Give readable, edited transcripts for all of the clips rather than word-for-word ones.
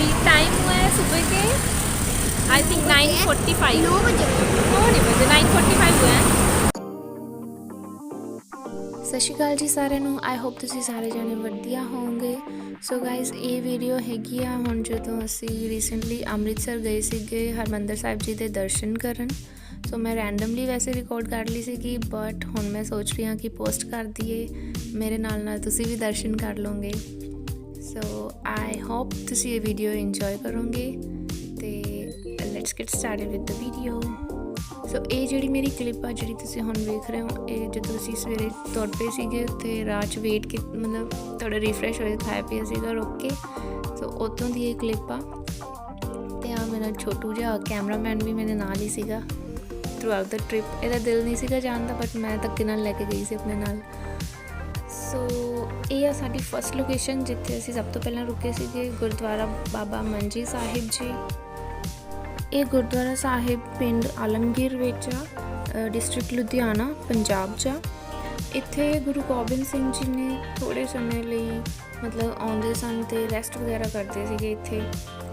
अभी टाइम हुआ है सुबह के आई थिंक 9:45 9 बजे 9:45 हुआ है। ਸਤਿ ਸ਼੍ਰੀ ਅਕਾਲ ਜੀ ਸਾਰਿਆਂ ਨੂੰ। ਆਈ ਹੋਪ ਤੁਸੀਂ ਸਾਰੇ ਜਾਣੇ ਵਧੀਆ ਹੋਵੋਗੇ। ਸੋ ਗਾਇਜ਼ ਇਹ ਵੀਡੀਓ ਹੈਗੀ ਆ ਹੁਣ ਜਦੋਂ ਅਸੀਂ ਰੀਸੈਂਟਲੀ ਅੰਮ੍ਰਿਤਸਰ ਗਏ ਸੀਗੇ ਹਰਿਮੰਦਰ ਸਾਹਿਬ ਜੀ ਦੇ ਦਰਸ਼ਨ ਕਰਨ। ਸੋ ਮੈਂ ਰੈਂਡਮਲੀ ਵੈਸੇ ਰਿਕਾਰਡ ਕਰ ਲਈ ਸੀਗੀ ਬਟ ਹੁਣ ਮੈਂ ਸੋਚ ਰਹੀ ਹਾਂ ਕਿ ਪੋਸਟ ਕਰ ਦਈਏ, ਮੇਰੇ ਨਾਲ ਨਾਲ ਤੁਸੀਂ ਵੀ ਦਰਸ਼ਨ ਕਰ ਲਓਗੇ। ਸੋ ਆਈ ਹੋਪ ਤੁਸੀਂ ਇਹ ਵੀਡੀਓ ਇੰਜੋਏ ਕਰੋਗੇ ਤੇ let's get started with the video. So ਇਹ ਜਿਹੜੀ ਮੇਰੀ ਕਲਿੱਪ ਆ ਜਿਹੜੀ ਤੁਸੀਂ ਹੁਣ ਵੇਖ ਰਹੇ ਹੋ, ਇਹ ਜਦੋਂ ਅਸੀਂ ਸਵੇਰੇ ਤੁਰ ਪਏ ਸੀਗੇ ਉੱਥੇ ਰਾਹ 'ਚ ਵੇਟ ਕੀ ਮਤਲਬ ਥੋੜ੍ਹਾ ਰਿਫਰੈਸ਼ ਹੋਏ ਖਾਇਆ ਪੀਆ ਸੀਗਾ ਰੁਕ ਕੇ। ਸੋ ਉੱਥੋਂ ਦੀ ਇਹ ਕਲਿੱਪ ਆ ਅਤੇ ਆ ਮੇਰਾ ਛੋਟੂ ਜਿਹਾ ਕੈਮਰਾਮੈਨ ਵੀ ਮੇਰੇ ਨਾਲ ਹੀ ਸੀਗਾ ਥਰੂ ਆਊਟ ਦਾ ਟ੍ਰਿਪ। ਇਹਦਾ ਦਿਲ ਨਹੀਂ ਸੀਗਾ ਜਾਣ ਦਾ ਬਟ ਮੈਂ ਧੱਕੇ ਨਾਲ ਲੈ ਕੇ ਗਈ ਸੀ ਆਪਣੇ ਨਾਲ। ਸੋ ਇਹ ਆ ਸਾਡੀ ਫਸਟ ਲੋਕੇਸ਼ਨ ਜਿੱਥੇ ਅਸੀਂ ਸਭ ਤੋਂ ਪਹਿਲਾਂ ਰੁਕੇ ਸੀਗੇ, ਗੁਰਦੁਆਰਾ ਬਾਬਾ ਮੰਜੀ ਸਾਹਿਬ ਜੀ। ਇਹ ਗੁਰਦੁਆਰਾ ਸਾਹਿਬ ਪਿੰਡ ਆਲਮਗੀਰ ਵਿੱਚ ਆ, ਡਿਸਟ੍ਰਿਕਟ ਲੁਧਿਆਣਾ ਪੰਜਾਬ 'ਚ ਆ। ਇੱਥੇ ਗੁਰੂ ਗੋਬਿੰਦ ਸਿੰਘ ਜੀ ਨੇ ਥੋੜ੍ਹੇ ਸਮੇਂ ਲਈ ਮਤਲਬ ਆਉਂਦੇ ਸਨ ਅਤੇ ਰੈਸਟ ਵਗੈਰਾ ਕਰਦੇ ਸੀਗੇ ਇੱਥੇ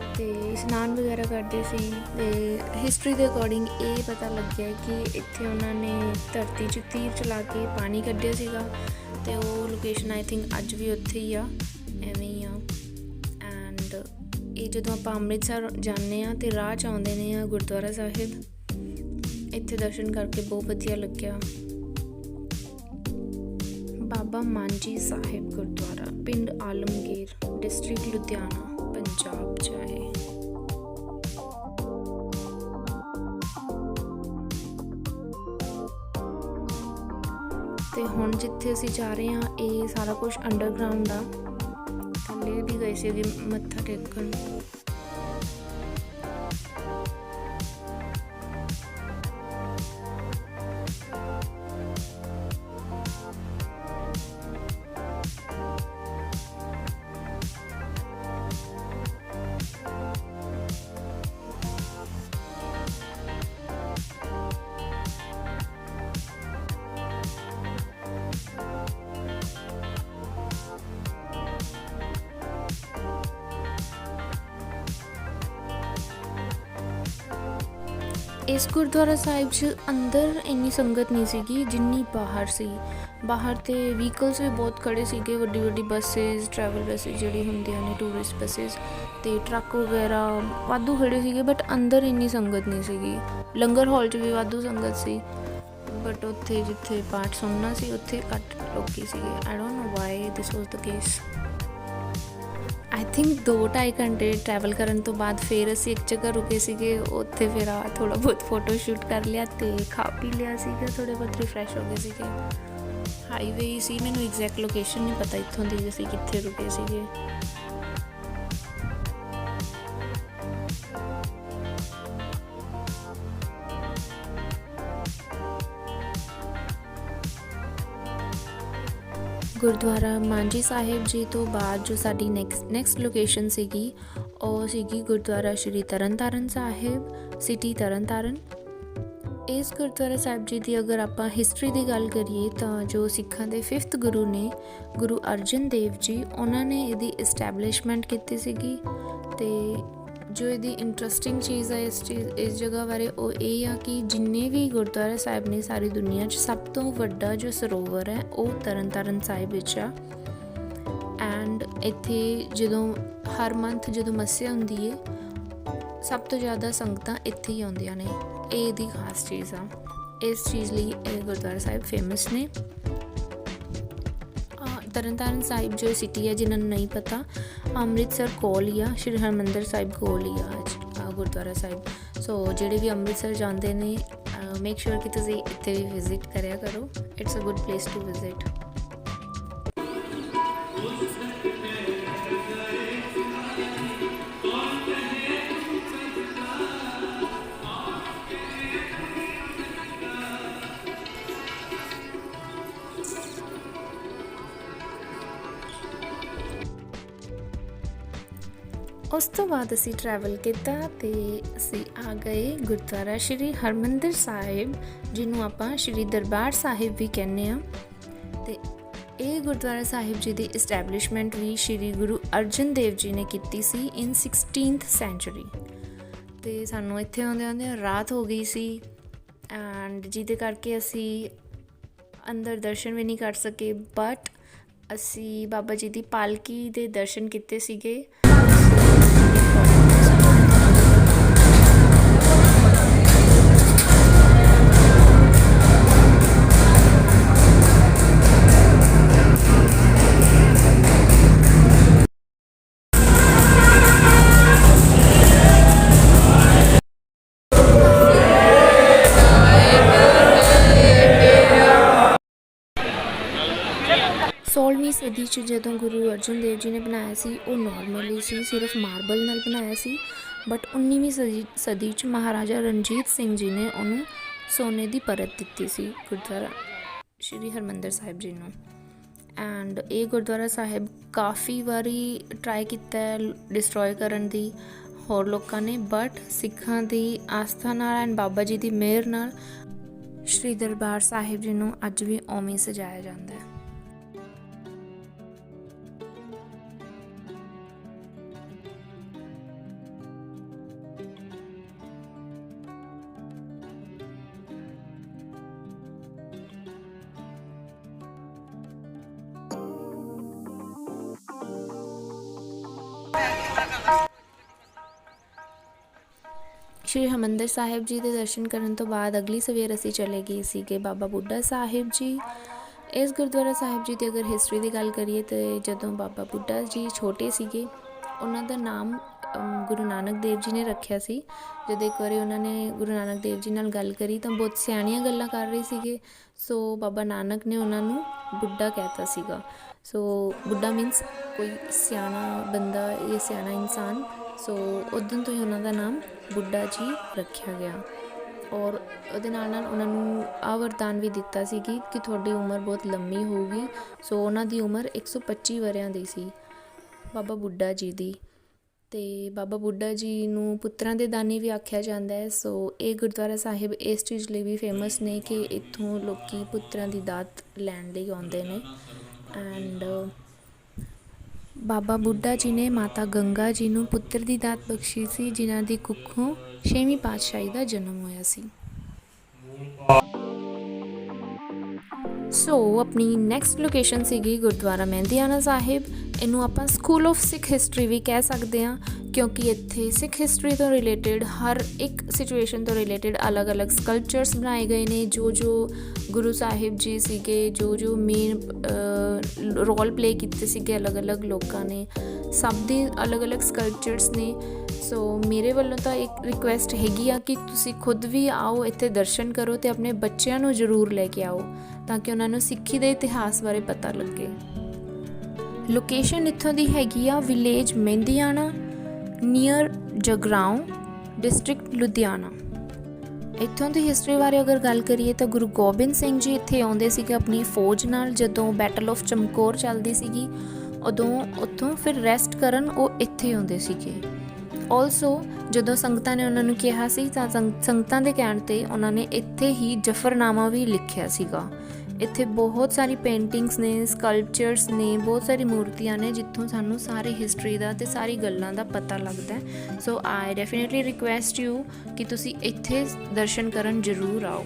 ਅਤੇ ਇਸ਼ਨਾਨ ਵਗੈਰਾ ਕਰਦੇ ਸੀ। ਅਤੇ ਹਿਸਟਰੀ ਦੇ ਅਕੋਰਡਿੰਗ ਇਹ ਪਤਾ ਲੱਗਿਆ ਕਿ ਇੱਥੇ ਉਹਨਾਂ ਨੇ ਧਰਤੀ 'ਚ ਤੀਰ ਚਲਾ ਕੇ ਪਾਣੀ ਕੱਢਿਆ ਸੀਗਾ ਅਤੇ ਉਹ ਲੋਕੇਸ਼ਨ ਆਈ ਥਿੰਕ ਅੱਜ ਵੀ ਉੱਥੇ ਹੀ ਆ, ਐਵੇਂ ਹੀ ਆ। ਐਂਡ ਇਹ ਜਦੋਂ ਆਪਾਂ ਅੰਮ੍ਰਿਤਸਰ ਜਾਂਦੇ ਹਾਂ ਅਤੇ ਰਾਹ 'ਚ ਆਉਂਦੇ ਨੇ ਆ ਗੁਰਦੁਆਰਾ ਸਾਹਿਬ, ਇੱਥੇ ਦਰਸ਼ਨ ਕਰਕੇ ਬਹੁਤ ਵਧੀਆ ਲੱਗਿਆ। ਬਾਬਾ ਮਾਂਜੀ ਸਾਹਿਬ ਗੁਰਦੁਆਰਾ ਪਿੰਡ ਆਲਮਗੀਰ ਡਿਸਟ੍ਰਿਕਟ ਲੁਧਿਆਣਾ ਪੰਜਾਬ 'ਚ ਹੈ। ਅਤੇ ਹੁਣ ਜਿੱਥੇ ਅਸੀਂ ਜਾ ਰਹੇ ਹਾਂ ਇਹ ਸਾਰਾ ਕੁਛ ਅੰਡਰਗਰਾਊਂਡ ਆ। ਥੱਲੇ ਵੀ ਗਏ ਸੀਗੇ ਮੱਥਾ ਟੇਕਣ। ਇਸ ਗੁਰਦੁਆਰਾ ਸਾਹਿਬ 'ਚ ਅੰਦਰ ਇੰਨੀ ਸੰਗਤ ਨਹੀਂ ਸੀਗੀ ਜਿੰਨੀ ਬਾਹਰ ਸੀ। ਬਾਹਰ ਤੇ ਵਹੀਕਲਸ ਵੀ ਬਹੁਤ ਖੜ੍ਹੇ ਸੀਗੇ, ਵੱਡੀ ਵੱਡੀ ਬੱਸਿਸ, ਟਰੈਵਲ ਬੱਸਿਸ ਜਿਹੜੀ ਹੁੰਦੀਆਂ ਨੇ ਟੂਰਿਸਟ ਬੱਸਿਸ ਅਤੇ ਟਰੱਕ ਵਗੈਰਾ ਵਾਧੂ ਖੜ੍ਹੇ ਸੀਗੇ ਬਟ ਅੰਦਰ ਇੰਨੀ ਸੰਗਤ ਨਹੀਂ ਸੀਗੀ। ਲੰਗਰ ਹਾਲ 'ਚ ਵੀ ਵਾਧੂ ਸੰਗਤ ਸੀ ਬਟ ਉੱਥੇ ਜਿੱਥੇ ਪਾਠ ਸੁਣਨਾ ਸੀ ਉੱਥੇ ਘੱਟ ਲੋਕੀ ਸੀਗੇ। I don't know Y this was the case. I think 2-2.5 ਘੰਟੇ ਟਰੈਵਲ ਕਰਨ ਤੋਂ ਬਾਅਦ ਫਿਰ ਅਸੀਂ ਇੱਕ ਜਗ੍ਹਾ ਰੁਕੇ ਸੀਗੇ, ਉੱਥੇ ਫਿਰ ਥੋੜ੍ਹਾ ਬਹੁਤ ਫੋਟੋ ਸ਼ੂਟ ਕਰ ਲਿਆ ਅਤੇ ਖਾ ਪੀ ਲਿਆ ਸੀਗਾ, ਥੋੜ੍ਹੇ ਬਹੁਤ ਰਿਫਰੈਸ਼ ਹੋ ਗਏ ਸੀਗੇ। ਹਾਈਵੇ ਸੀ, ਮੈਨੂੰ ਐਗਜ਼ੈਕਟ ਲੋਕੇਸ਼ਨ ਨਹੀਂ ਪਤਾ ਇੱਥੋਂ ਦੀ ਅਸੀਂ ਕਿੱਥੇ ਰੁਕੇ ਸੀਗੇ। ਗੁਰਦੁਆਰਾ ਮਾਂਜੀ ਸਾਹਿਬ ਜੀ ਤੋਂ ਬਾਅਦ ਜੋ ਸਾਡੀ ਨੈਕਸਟ ਲੋਕੇਸ਼ਨ ਸੀਗੀ ਉਹ ਸੀਗੀ ਗੁਰਦੁਆਰਾ ਸ਼੍ਰੀ ਤਰਨਤਾਰਨ ਸਾਹਿਬ, ਸਿਟੀ ਤਰਨਤਾਰਨ। ਇਸ ਗੁਰਦੁਆਰਾ ਸਾਹਿਬ ਜੀ ਦੀ ਅਗਰ ਆਪਾਂ ਹਿਸਟਰੀ ਦੀ ਗੱਲ ਕਰੀਏ ਤਾਂ ਜੋ ਸਿੱਖਾਂ ਦੇ 5th ਗੁਰੂ ਨੇ ਗੁਰੂ ਅਰਜਨ ਦੇਵ ਜੀ, ਉਹਨਾਂ ਨੇ ਇਹਦੀ ਇਸਟੈਬਲਿਸ਼ਮੈਂਟ ਕੀਤੀ ਸੀਗੀ। ਅਤੇ ਜੋ ਇਹਦੀ ਇੰਟਰਸਟਿੰਗ ਚੀਜ਼ ਹੈ ਇਸ ਜਗ੍ਹਾ ਬਾਰੇ ਉਹ ਇਹ ਆ ਕਿ ਜਿੰਨੇ ਵੀ ਗੁਰਦੁਆਰਾ ਸਾਹਿਬ ਨੇ ਸਾਰੀ ਦੁਨੀਆ 'ਚ ਸਭ ਤੋਂ ਵੱਡਾ ਜੋ ਸਰੋਵਰ ਹੈ ਉਹ ਤਰਨਤਾਰਨ ਸਾਹਿਬ ਵਿੱਚ ਆ। ਐਂਡ ਇੱਥੇ ਜਦੋਂ ਹਰ ਮੰਥ ਜਦੋਂ ਮੱਸਿਆ ਹੁੰਦੀ ਹੈ ਸਭ ਤੋਂ ਜ਼ਿਆਦਾ ਸੰਗਤਾਂ ਇੱਥੇ ਹੀ ਆਉਂਦੀਆਂ ਨੇ। ਇਹ ਇਹਦੀ ਖਾਸ ਚੀਜ਼ ਆ, ਇਸ ਚੀਜ਼ ਲਈ ਇਹ ਗੁਰਦੁਆਰਾ ਸਾਹਿਬ ਫੇਮਸ ਨੇ। ਤਰਨਤਾਰਨ ਸਾਹਿਬ ਜੋ ਸਿਟੀ ਹੈ ਜਿਨ੍ਹਾਂ ਨੂੰ ਨਹੀਂ ਪਤਾ, ਅੰਮ੍ਰਿਤਸਰ ਕੋਲ ਹੀ ਆ, ਸ਼੍ਰੀ ਹਰਿਮੰਦਰ ਸਾਹਿਬ ਕੋਲ ਹੀ ਆ ਗੁਰਦੁਆਰਾ ਸਾਹਿਬ। ਸੋ ਜਿਹੜੇ ਵੀ ਅੰਮ੍ਰਿਤਸਰ ਜਾਂਦੇ ਨੇ ਮੇਕ ਸ਼ੋਰ ਕਿ ਤੁਸੀਂ ਇੱਥੇ ਵੀ ਵਿਜ਼ਿਟ ਕਰਿਆ ਕਰੋ। It's a good place to visit. ਉਸ ਤੋਂ ਬਾਅਦ ਅਸੀਂ ਟਰੈਵਲ ਕੀਤਾ ਅਤੇ ਅਸੀਂ ਆ ਗਏ ਗੁਰਦੁਆਰਾ ਸ਼੍ਰੀ ਹਰਿਮੰਦਰ ਸਾਹਿਬ, ਜਿਹਨੂੰ ਆਪਾਂ ਸ਼੍ਰੀ ਦਰਬਾਰ ਸਾਹਿਬ ਵੀ ਕਹਿੰਦੇ ਹਾਂ। ਅਤੇ ਇਹ ਗੁਰਦੁਆਰਾ ਸਾਹਿਬ ਜੀ ਦੀ ਇਸਟੈਬਲਿਸ਼ਮੈਂਟ ਵੀ ਸ਼੍ਰੀ ਗੁਰੂ ਅਰਜਨ ਦੇਵ ਜੀ ਨੇ ਕੀਤੀ ਸੀ ਇਨ 16th ਸੈਂਚੁਰੀ। ਅਤੇ ਸਾਨੂੰ ਇੱਥੇ ਆਉਂਦੇ ਰਾਤ ਹੋ ਗਈ ਸੀ ਐਂਡ ਜਿਹਦੇ ਕਰਕੇ ਅਸੀਂ ਅੰਦਰ ਦਰਸ਼ਨ ਵੀ ਨਹੀਂ ਕਰ ਸਕੇ, ਬਟ ਅਸੀਂ ਬਾਬਾ ਜੀ ਦੀ ਪਾਲਕੀ ਦੇ ਦਰਸ਼ਨ ਕੀਤੇ ਸੀਗੇ। ਸੋਲ੍ਹਵੀਂ ਸਦੀ 'ਚ ਜਦੋਂ ਗੁਰੂ ਅਰਜਨ ਦੇਵ ਜੀ ਨੇ ਬਣਾਇਆ ਸੀ ਉਹ ਨੋਰਮਲੀ ਸੀ, ਸਿਰਫ ਮਾਰਬਲ ਨਾਲ ਬਣਾਇਆ ਸੀ, ਬਟ 19ਵੀਂ ਸਦੀ 'ਚ ਮਹਾਰਾਜਾ ਰਣਜੀਤ ਸਿੰਘ ਜੀ ਨੇ ਉਹਨੂੰ ਸੋਨੇ ਦੀ ਪਰਤ ਦਿੱਤੀ ਸੀ ਗੁਰਦੁਆਰਾ ਸ਼੍ਰੀ ਹਰਿਮੰਦਰ ਸਾਹਿਬ ਜੀ ਨੂੰ। ਐਂਡ ਇਹ ਗੁਰਦੁਆਰਾ ਸਾਹਿਬ ਕਾਫੀ ਵਾਰੀ ਟਰਾਈ ਕੀਤਾ ਡਿਸਟਰੋਏ ਕਰਨ ਦੀ ਹੋਰ ਲੋਕਾਂ ਨੇ, ਬਟ ਸਿੱਖਾਂ ਦੀ ਆਸਥਾ ਨਾਲ ਐਂਡ ਬਾਬਾ ਜੀ ਦੀ ਮਿਹਰ ਨਾਲ ਸ਼੍ਰੀ ਦਰਬਾਰ ਸਾਹਿਬ ਜੀ ਨੂੰ ਅੱਜ ਵੀ ਉਵੇਂ ਸਜਾਇਆ ਜਾਂਦਾ ਹੈ। ਸ਼੍ਰੀ ਹਰਿਮੰਦਰ ਸਾਹਿਬ ਜੀ ਦੇ ਦਰਸ਼ਨ ਕਰਨ ਤੋਂ ਬਾਅਦ ਅਗਲੀ ਸਵੇਰ ਅਸੀਂ ਚਲੇ ਗਏ ਸੀਗੇ ਬਾਬਾ ਬੁੱਢਾ ਸਾਹਿਬ ਜੀ। ਇਸ ਗੁਰਦੁਆਰਾ ਸਾਹਿਬ ਜੀ ਦੀ ਅਗਰ ਹਿਸਟਰੀ ਦੀ ਗੱਲ ਕਰੀਏ ਤਾਂ ਜਦੋਂ ਬਾਬਾ ਬੁੱਢਾ ਜੀ ਛੋਟੇ ਸੀਗੇ ਉਹਨਾਂ ਦਾ ਨਾਮ ਗੁਰੂ ਨਾਨਕ ਦੇਵ ਜੀ ਨੇ ਰੱਖਿਆ ਸੀ। ਜਦੋਂ ਇੱਕ ਵਾਰੀ ਉਹਨਾਂ ਨੇ ਗੁਰੂ ਨਾਨਕ ਦੇਵ ਜੀ ਨਾਲ ਗੱਲ ਕਰੀ ਤਾਂ ਬਹੁਤ ਸਿਆਣੀਆਂ ਗੱਲਾਂ ਕਰ ਰਹੇ ਸੀਗੇ, ਸੋ ਬਾਬਾ ਨਾਨਕ ਨੇ ਉਹਨਾਂ ਨੂੰ ਬੁੱਢਾ ਕਹਿਤਾ ਸੀਗਾ। ਸੋ ਬੁੱਢਾ ਮੀਨਸ ਕੋਈ ਸਿਆਣਾ ਬੰਦਾ ਜਾਂ ਸਿਆਣਾ ਇਨਸਾਨ, ਸੋ ਉਦੋਂ ਤੋਂ ਹੀ ਉਹਨਾਂ ਦਾ ਨਾਮ ਬੁੱਢਾ ਜੀ ਰੱਖਿਆ ਗਿਆ। ਔਰ ਉਹਦੇ ਨਾਲ ਨਾਲ ਉਹਨਾਂ ਨੂੰ ਆਹ ਵਰਦਾਨ ਵੀ ਦਿੱਤਾ ਸੀ ਕਿ ਤੁਹਾਡੀ ਉਮਰ ਬਹੁਤ ਲੰਮੀ ਹੋਊਗੀ। ਸੋ ਉਹਨਾਂ ਦੀ ਉਮਰ 125 ਵਰ੍ਹਿਆਂ ਦੀ ਸੀ ਬਾਬਾ ਬੁੱਢਾ ਜੀ ਦੀ। ਅਤੇ ਬਾਬਾ ਬੁੱਢਾ ਜੀ ਨੂੰ ਪੁੱਤਰਾਂ ਦੇ ਦਾਨੀ ਵੀ ਆਖਿਆ ਜਾਂਦਾ ਹੈ। ਸੋ ਇਹ ਗੁਰਦੁਆਰਾ ਸਾਹਿਬ ਇਸ ਚੀਜ਼ ਲਈ ਵੀ ਫੇਮਸ ਨੇ ਕਿ ਇੱਥੋਂ ਲੋਕ ਪੁੱਤਰਾਂ ਦੀ ਦਾਤ ਲੈਣ ਲਈ ਆਉਂਦੇ ਨੇ। ਐਂਡ ਬਾਬਾ ਬੁੱਢਾ ਜੀ ਨੇ ਮਾਤਾ ਗੰਗਾ ਜੀ ਨੂੰ ਪੁੱਤਰ ਦੀ ਦਾਤ ਬਖਸ਼ੀ ਸੀ, ਜਿਨ੍ਹਾਂ ਦੀ ਕੁੱਖੋਂ 6ਵੀਂ ਪਾਤਸ਼ਾਹੀ ਦਾ ਜਨਮ ਹੋਇਆ ਸੀ। ਸੋ ਆਪਣੀ ਨੈਕਸਟ ਲੋਕੇਸ਼ਨ ਸੀਗੀ ਗੁਰਦੁਆਰਾ ਮਹਿੰਦੀਆਣਾ ਸਾਹਿਬ। ਇਹਨੂੰ ਆਪਾਂ ਸਕੂਲ ਆਫ ਸਿੱਖ ਹਿਸਟਰੀ ਵੀ ਕਹਿ ਸਕਦੇ ਹਾਂ, ਕਿਉਂਕਿ ਇੱਥੇ ਸਿੱਖ ਹਿਸਟਰੀ ਤੋਂ ਰਿਲੇਟਿਡ ਹਰ ਇੱਕ ਸਿਚੁਏਸ਼ਨ ਤੋਂ ਰਿਲੇਟਿਡ ਅਲੱਗ-ਅਲੱਗ ਸਕਲਪਚਰਸ ਬਣਾਏ ਗਏ ਨੇ। ਜੋ ਗੁਰੂ ਸਾਹਿਬ ਜੀ ਸੀਗੇ, ਜੋ ਮੇਨ ਰੋਲ ਪਲੇ ਕੀਤੇ ਸੀਗੇ ਅਲੱਗ-ਅਲੱਗ ਲੋਕਾਂ ਨੇ, ਸਭ ਦੇ ਅਲੱਗ-ਅਲੱਗ ਸਕਲਪਚਰਸ ਨੇ। ਸੋ ਮੇਰੇ ਵੱਲੋਂ ਤਾਂ ਇੱਕ ਰਿਕੁਐਸਟ ਹੈਗੀ ਆ ਕਿ ਤੁਸੀਂ ਖੁਦ ਵੀ ਆਓ ਇੱਥੇ ਦਰਸ਼ਨ ਕਰੋ ਅਤੇ ਆਪਣੇ ਬੱਚਿਆਂ ਨੂੰ ਜ਼ਰੂਰ ਲੈ ਕੇ ਆਓ ਤਾਂ ਕਿ ਉਹਨਾਂ ਨੂੰ ਸਿੱਖੀ ਦੇ ਇਤਿਹਾਸ ਬਾਰੇ ਪਤਾ ਲੱਗੇ। ਲੋਕੇਸ਼ਨ ਇੱਥੋਂ ਦੀ ਹੈਗੀ ਆ village Mehndiana near Jagraon, district Ludhiana. ਇੱਥੋਂ ਦੀ ਹਿਸਟਰੀ ਬਾਰੇ ਅਗਰ ਗੱਲ ਕਰੀਏ ਤਾਂ ਗੁਰੂ ਗੋਬਿੰਦ ਸਿੰਘ ਜੀ ਇੱਥੇ ਆਉਂਦੇ ਸੀਗੇ ਆਪਣੀ ਫੌਜ ਨਾਲ, ਜਦੋਂ ਬੈਟਲ ਆਫ ਚਮਕੌਰ ਚੱਲਦੀ ਸੀਗੀ ਉਦੋਂ ਉੱਥੋਂ ਫਿਰ ਰੈਸਟ ਕਰਨ ਉਹ ਇੱਥੇ ਆਉਂਦੇ ਸੀਗੇ। ਆਲਸੋ ਜਦੋਂ ਸੰਗਤਾਂ ਨੇ ਉਹਨਾਂ ਨੂੰ ਕਿਹਾ ਸੀ ਤਾਂ ਸੰਗਤਾਂ ਦੇ ਕਹਿਣ 'ਤੇ ਉਹਨਾਂ ਨੇ ਇੱਥੇ ਹੀ ਜ਼ਫਰਨਾਮਾ ਵੀ ਲਿਖਿਆ ਸੀਗਾ। ਇੱਥੇ ਬਹੁਤ ਸਾਰੀ ਪੇਂਟਿੰਗਸ ਨੇ, ਸਕਲਪਚਰਸ ਨੇ, ਬਹੁਤ ਸਾਰੀ ਮੂਰਤੀਆਂ ਨੇ ਜਿੱਥੋਂ ਸਾਨੂੰ ਸਾਰੀ ਹਿਸਟਰੀ ਦਾ ਅਤੇ ਸਾਰੀ ਗੱਲਾਂ ਦਾ ਪਤਾ ਲੱਗਦਾ। So I definitely request you ਕਿ ਤੁਸੀਂ ਇੱਥੇ ਦਰਸ਼ਨ ਕਰਨ ਜ਼ਰੂਰ ਆਓ।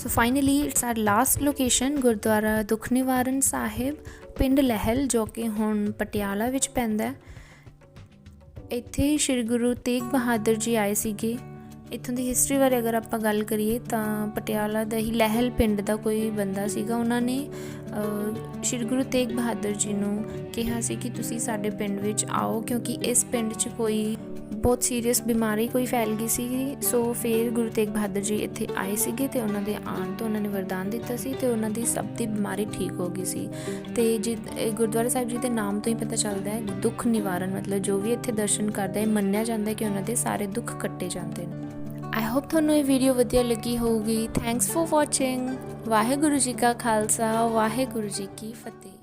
So finally it's our last location, Gurdwara Dukh Niwaran ਸਾਹਿਬ, ਪਿੰਡ ਲਹਿਲ, ਜੋ ਕਿ ਹੁਣ ਪਟਿਆਲਾ ਵਿੱਚ ਪੈਂਦਾ ਹੈ। ਇੱਥੇ ਸ਼੍ਰੀ ਗੁਰੂ ਤੇਗ ਬਹਾਦਰ ਜੀ ਆਏ ਸੀਗੇ। ਇੱਥੋਂ ਦੀ ਹਿਸਟਰੀ ਬਾਰੇ ਅਗਰ ਆਪਾਂ ਗੱਲ ਕਰੀਏ ਤਾਂ ਪਟਿਆਲਾ ਦਾ ਹੀ ਲਹਿਲ ਪਿੰਡ ਦਾ ਕੋਈ ਬੰਦਾ ਸੀਗਾ, ਉਹਨਾਂ ਨੇ ਸ਼੍ਰੀ ਗੁਰੂ ਤੇਗ ਬਹਾਦਰ ਜੀ ਨੂੰ ਕਿਹਾ ਸੀ ਕਿ ਤੁਸੀਂ ਸਾਡੇ ਪਿੰਡ ਵਿੱਚ ਆਓ, ਕਿਉਂਕਿ ਇਸ ਪਿੰਡ 'ਚ ਕੋਈ ਬਹੁਤ ਸੀਰੀਅਸ ਬਿਮਾਰੀ ਕੋਈ ਫੈਲ ਗਈ ਸੀ। ਸੋ ਫਿਰ ਗੁਰੂ ਤੇਗ ਬਹਾਦਰ ਜੀ ਇੱਥੇ ਆਏ ਸੀਗੇ ਅਤੇ ਉਹਨਾਂ ਦੇ ਆਉਣ ਤੋਂ ਉਹਨਾਂ ਨੇ ਵਰਦਾਨ ਦਿੱਤਾ ਸੀ ਅਤੇ ਉਹਨਾਂ ਦੀ ਸਭ ਦੀ ਬਿਮਾਰੀ ਠੀਕ ਹੋ ਗਈ ਸੀ। ਅਤੇ ਗੁਰਦੁਆਰਾ ਸਾਹਿਬ ਜੀ ਦੇ ਨਾਮ ਤੋਂ ਹੀ ਪਤਾ ਚੱਲਦਾ ਹੈ ਦੁੱਖ ਨਿਵਾਰਨ, ਮਤਲਬ ਜੋ ਵੀ ਇੱਥੇ ਦਰਸ਼ਨ ਕਰਦਾ ਹੈ ਮੰਨਿਆ ਜਾਂਦਾ ਕਿ ਉਹਨਾਂ ਦੇ ਸਾਰੇ ਦੁੱਖ ਕੱਟੇ ਜਾਂਦੇ ਨੇ। ਆਈ ਹੋਪ ਤੁਹਾਨੂੰ ਇਹ ਵੀਡੀਓ ਵਧੀਆ ਲੱਗੀ ਹੋਊਗੀ। Thanks for watching. Waheguru ji ਕਾ ਖਾਲਸਾ, ਵਾਹਿਗੁਰੂ ਜੀ ਕੀ ਫਤਿਹ।